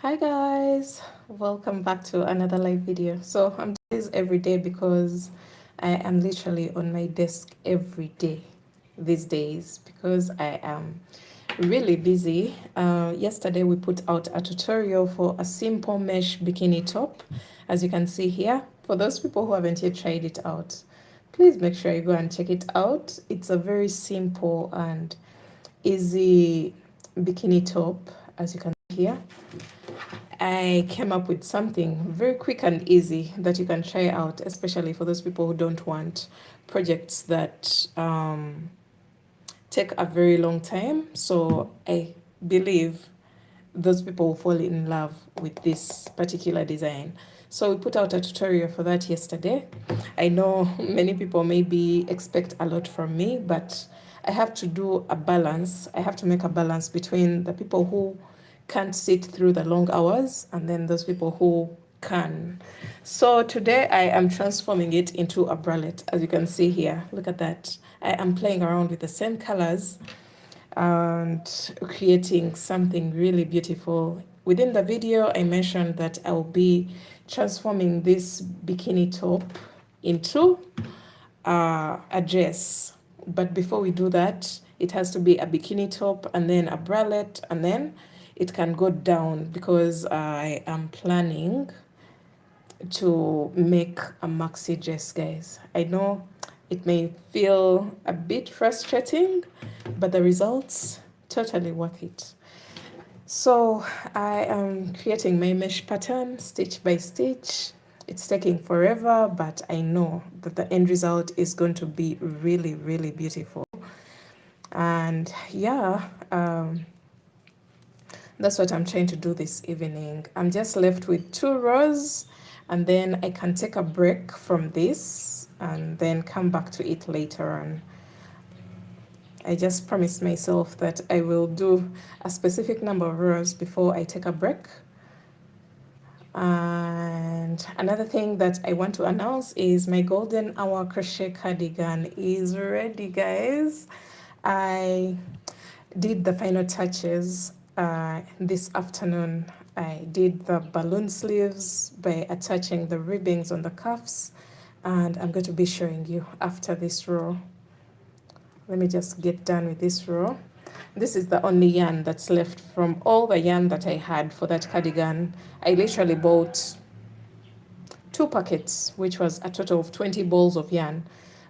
Hi guys, welcome back to another live video. So I'm doing this every day because I am literally on my desk every day these days because I am really busy. Yesterday we put out a tutorial for a simple mesh bikini top, as you can see here. For those people who haven't yet tried it out, please make sure you go and check it out. It's a very simple and easy bikini top, as you can see here. I came up with something very quick and easy that you can try out, especially for those people who don't want projects that take a very long time. So I believe those people will fall in love with this particular design. So we put out a tutorial for that yesterday. I know many people maybe expect a lot from me, but I have to do a balance. I have to make a balance between the people who can't sit through the long hours and then those people who can. So today I am transforming it into a bralette, as you can see here. Look at that. I am playing around with the same colors and creating something really beautiful. Within the video, I mentioned that I will be transforming this bikini top into a dress. But before we do that, it has to be a bikini top and then a bralette, and then it can go down because I am planning to make a maxi dress, guys. I know it may feel a bit frustrating, but the results totally worth it. So I am creating my mesh pattern stitch by stitch. It's taking forever, but I know that the end result is going to be really, really beautiful. And yeah, that's what I'm trying to do this evening. I'm just left with 2 rows, and then I can take a break from this and then come back to it later on. I just promised myself that I will do a specific number of rows before I take a break. And another thing that I want to announce is my golden hour crochet cardigan is ready, guys. I did the final touches this afternoon. I did the balloon sleeves by attaching the ribbons on the cuffs, and I'm going to be showing you after this row. Let me just get done with this row. This is the only yarn that's left from all the yarn that I had for that cardigan. I literally bought 2 packets, which was a total of 20 balls of yarn.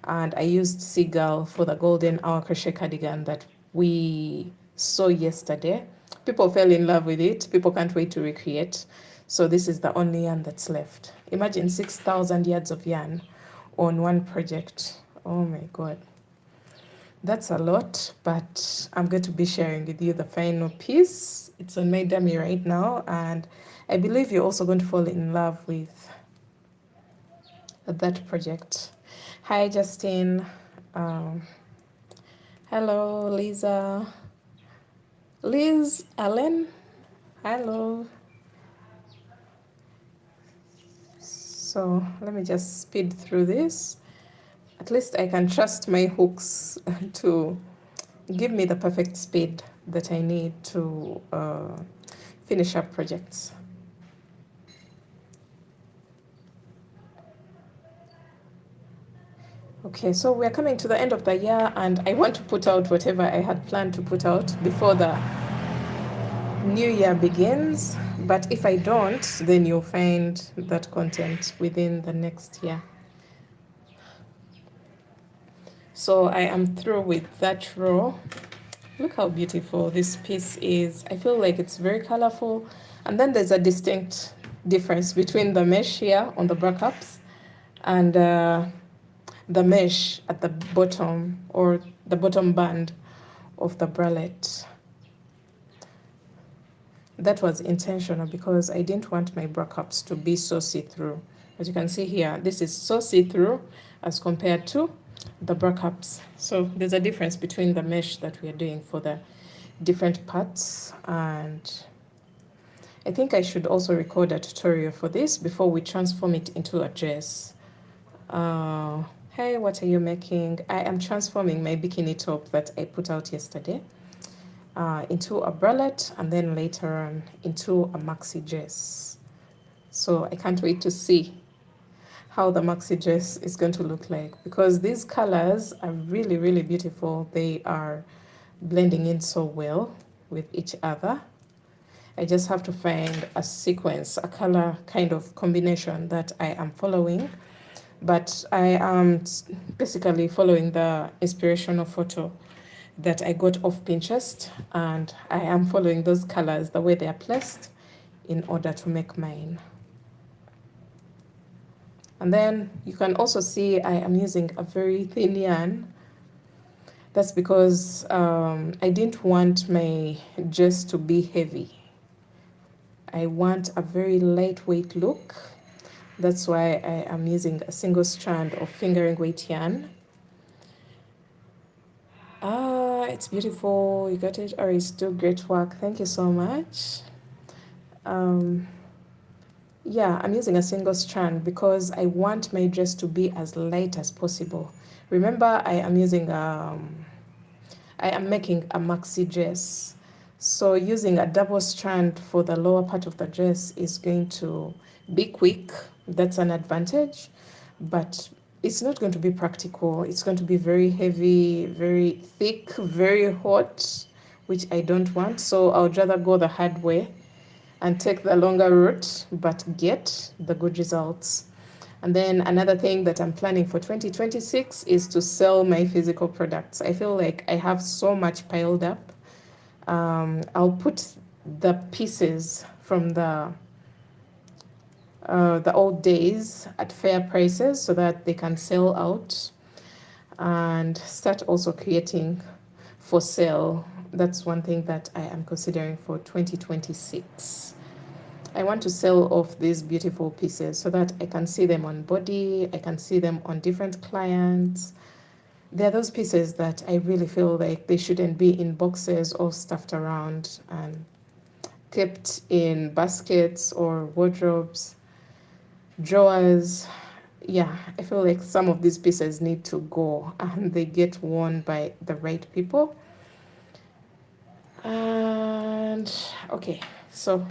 And I used Seagull for the golden hour crochet cardigan that we saw yesterday. People fell in love with it. People can't wait to recreate. So this is the only yarn that's left. Imagine 6,000 yards of yarn on one project. Oh my God. That's a lot, but I'm going to be sharing with you the final piece. It's on my dummy right now, and I believe you're also going to fall in love with that project. Hi, Justin. Hello, Lisa. Liz Allen. Hello. So let me just speed through this. At least I can trust my hooks to give me the perfect speed that I need to finish up projects. Okay, so we're coming to the end of the year, and I want to put out whatever I had planned to put out before the new year begins. But if I don't, then you'll find that content within the next year. So I am through with that row. Look how beautiful this piece is. I feel like it's very colorful. And then there's a distinct difference between the mesh here on the backups and the mesh at the bottom, or the bottom band of the bralette. That was intentional because I didn't want my backups to be so see-through. As you can see here, this is so see-through as compared to the backups. So there's a difference between the mesh that we are doing for the different parts, and I think I should also record a tutorial for this before we transform it into a dress. Hey, what are you making? I am transforming my bikini top that I put out yesterday. into a bralette, and then later on into a maxi dress. So I can't wait to see how the maxi dress is going to look like, because these colors are really, really beautiful. They are blending in so well with each other. I just have to find a sequence, a color kind of combination that I am following. But I am basically following the inspirational photo that I got off Pinterest, and I am following those colors, the way they are placed, in order to make mine. And then you can also see I am using a very thin yarn. That's because I didn't want my dress to be heavy. I want a very lightweight look. That's why I am using a single strand of fingering weight yarn. It's beautiful. You got it. Ari, still great work. Thank you so much. Yeah, I'm using a single strand because I want my dress to be as light as possible. Remember, I am making a maxi dress. So using a double strand for the lower part of the dress is going to be quick. That's an advantage, but it's not going to be practical. It's going to be very heavy, very thick, very hot, which I don't want. So I would rather go the hard way and take the longer route, but get the good results. And then another thing that I'm planning for 2026 is to sell my physical products. I feel like I have so much piled up. I'll put the pieces from the old days at fair prices so that they can sell out, and start also creating for sale. That's one thing that I am considering for 2026. I want to sell off these beautiful pieces so that I can see them on body, I can see them on different clients. They're those pieces that I really feel like they shouldn't be in boxes or stuffed around and kept in baskets or wardrobes, drawers. Yeah, I feel like some of these pieces need to go and they get worn by the right people. And okay, so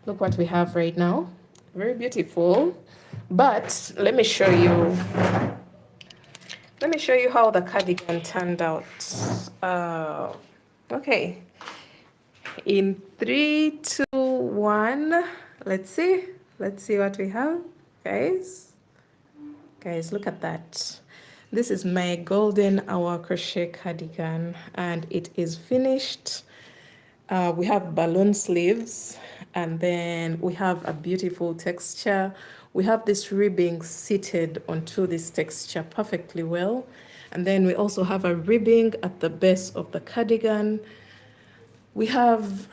look what we have right now. Very beautiful. But let me show you how the cardigan turned out. Okay, in 3, 2, 1, let's see what we have, guys. Look at that. This is my golden hour crochet cardigan, and it is finished. We have balloon sleeves, and then we have a beautiful texture. We have this ribbing seated onto this texture perfectly well. And then we also have a ribbing at the base of the cardigan. We have,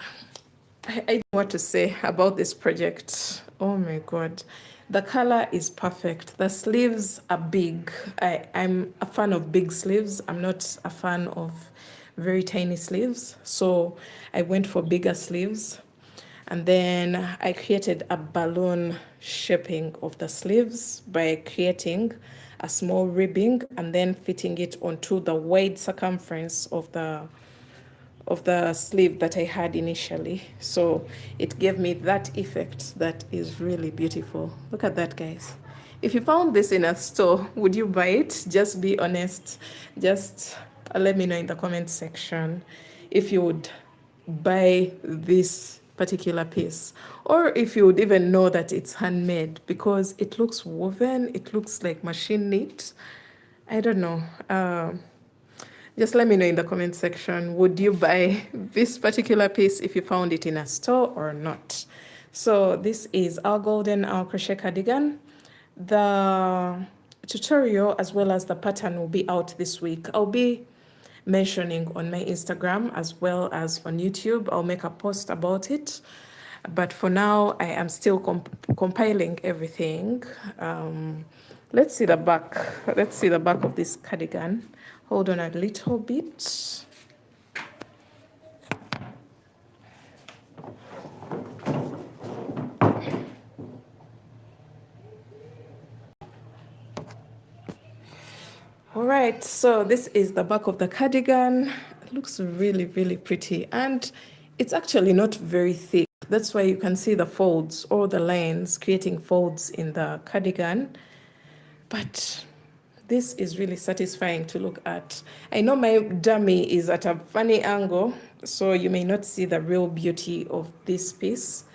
I don't know what to say about this project. Oh my God. The color is perfect. The sleeves are big. I'm a fan of big sleeves. I'm not a fan of very tiny sleeves. So I went for bigger sleeves. And then I created a balloon shaping of the sleeves by creating a small ribbing and then fitting it onto the wide circumference of the sleeve that I had initially. So it gave me that effect that is really beautiful. Look at that, guys. If you found this in a store, would you buy it? Just be honest. Just let me know in the comment section if you would buy this particular piece, or if you would even know that it's handmade, because it looks woven, it looks like machine knit. I don't know. Just let me know in the comment section, would you buy this particular piece if you found it in a store or not? So this is our golden hour crochet cardigan. The tutorial as well as the pattern will be out this week. I'll be mentioning on my Instagram as well as on YouTube. I'll make a post about it. But for now, I am still compiling everything. Let's see the back. Let's see the back of this cardigan. Hold on a little bit. All right, so this is the back of the cardigan. It looks really, really pretty. And it's actually not very thick. That's why you can see the folds or the lines creating folds in the cardigan. But this is really satisfying to look at. I know my dummy is at a funny angle, so you may not see the real beauty of this piece,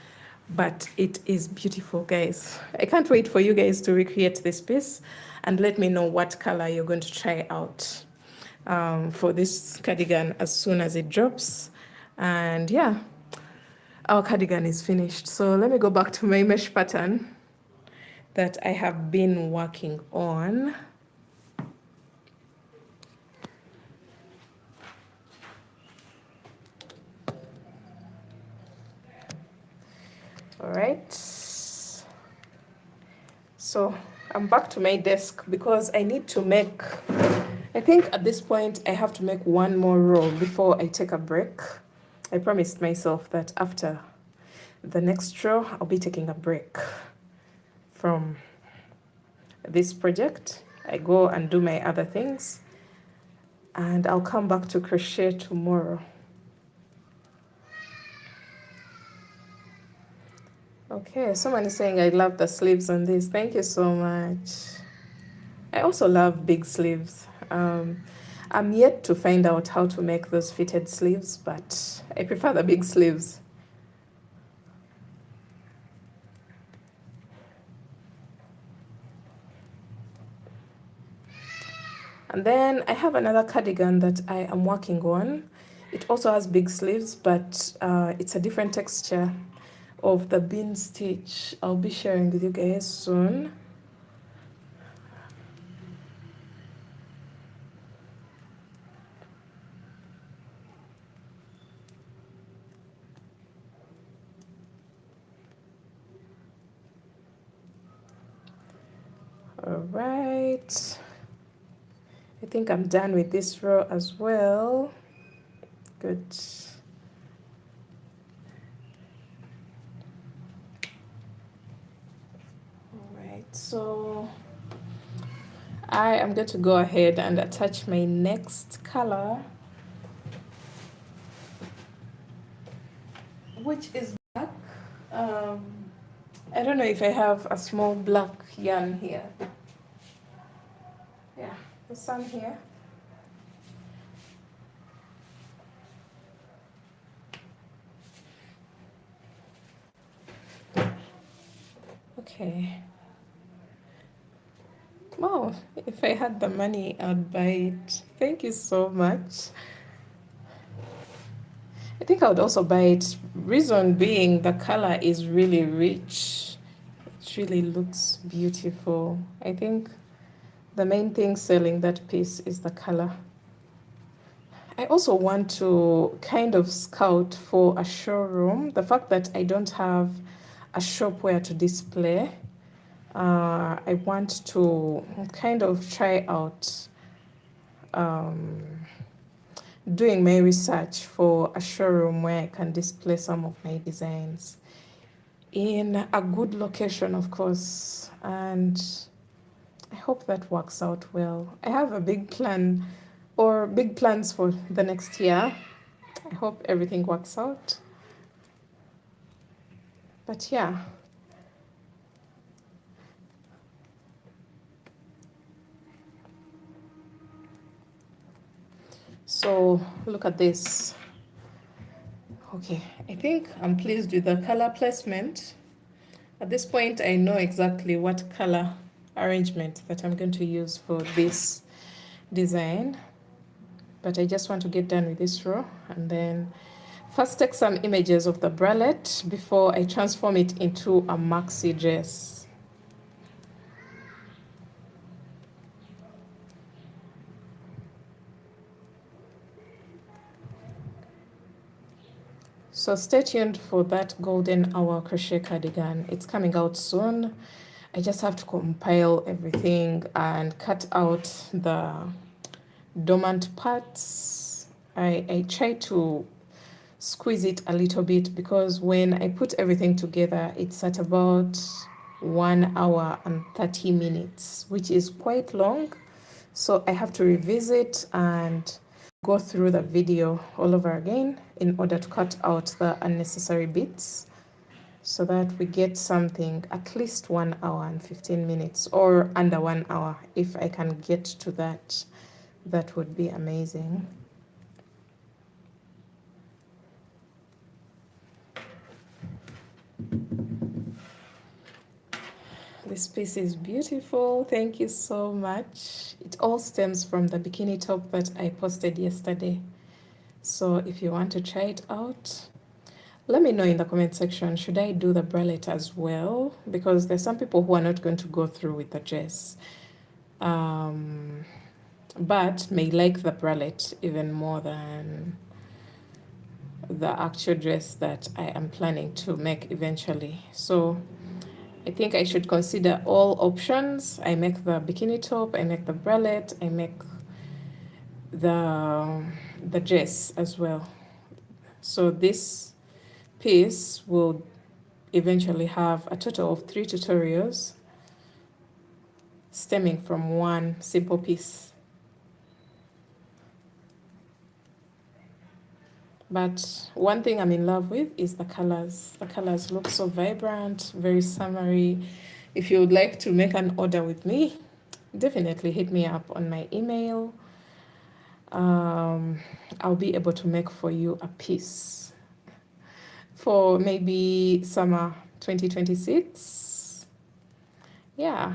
but it is beautiful, guys. I can't wait for you guys to recreate this piece and let me know what color you're going to try out for this cardigan as soon as it drops. And yeah, our cardigan is finished. So let me go back to my mesh pattern that I have been working on. All right, so I'm back to my desk because I need to make, I think at this point I have to make one more row before I take a break. I promised myself that after the next row I'll be taking a break from this project. I go and do my other things and I'll come back to crochet tomorrow. Okay, someone is saying I love the sleeves on this. Thank you so much. I also love big sleeves. I'm yet to find out how to make those fitted sleeves, but I prefer the big sleeves. And then I have another cardigan that I am working on. It also has big sleeves, but it's a different texture of the bean stitch. I'll be sharing with you guys soon. All right, I think I'm done with this row as well. Good. So I am going to go ahead and attach my next color, which is black. I don't know if I have a small black yarn here. Yeah, there's some here. Okay. Oh, if I had the money, I'd buy it. Thank you so much. I think I would also buy it. Reason being, the color is really rich. It really looks beautiful. I think the main thing selling that piece is the color. I also want to kind of scout for a showroom. The fact that I don't have a shop where to display, I want to kind of try out doing my research for a showroom where I can display some of my designs in a good location, of course, and I hope that works out well. I have a big plan or big plans for the next year. I hope everything works out. But yeah. So look at this. Okay, I think I'm pleased with the color placement. At this point, I know exactly what color arrangement that I'm going to use for this design. But I just want to get done with this row and then first take some images of the bralette before I transform it into a maxi dress. So stay tuned for that golden hour crochet cardigan. It's coming out soon. I just have to compile everything and cut out the dormant parts. I try to squeeze it a little bit because when I put everything together, it's at about 1 hour and 30 minutes, which is quite long. So I have to revisit and go through the video all over again in order to cut out the unnecessary bits, so that we get something at least 1 hour and 15 minutes or under 1 hour. If I can get to that, that would be amazing. This piece is beautiful. Thank you so much. It all stems from the bikini top that I posted yesterday. So if you want to try it out, let me know in the comment section, should I do the bralette as well? Because there's some people who are not going to go through with the dress, but may like the bralette even more than the actual dress that I am planning to make eventually. So I think I should consider all options. I make the bikini top, I make the bralette, I make the dress as well. So this piece will eventually have a total of 3 tutorials stemming from one simple piece. But one thing I'm in love with is the colors. The colors look so vibrant, very summery. If you would like to make an order with me, definitely hit me up on my email. I'll be able to make for you a piece for maybe summer 2026. Yeah.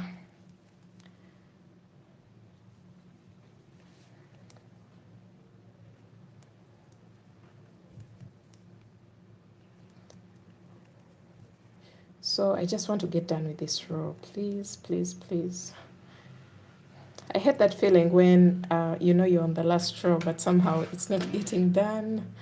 So I just want to get done with this row, please, please, please. I hate that feeling when you know you're on the last row, but somehow it's not getting done.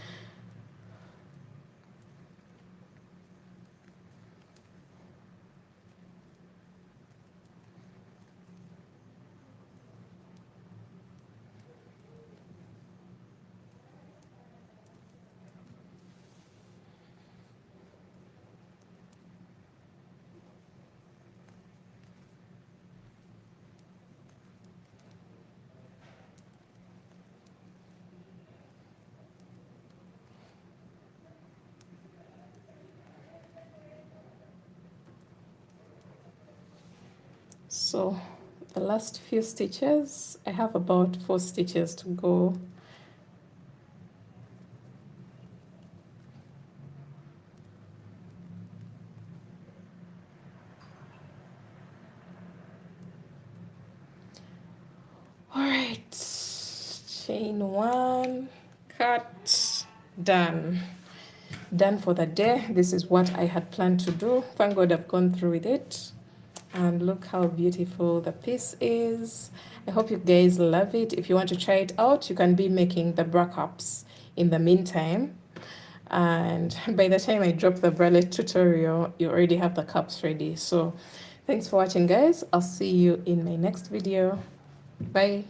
So the last few stitches, I have about 4 stitches to go. All right, chain 1, cut, done. Done for the day. This is what I had planned to do. Thank God I've gone through with it. And look how beautiful the piece is. I hope you guys love it. If you want to try it out, you can be making the bra cups in the meantime. And by the time I drop the bralette tutorial, you already have the cups ready. So thanks for watching, guys. I'll see you in my next video. Bye.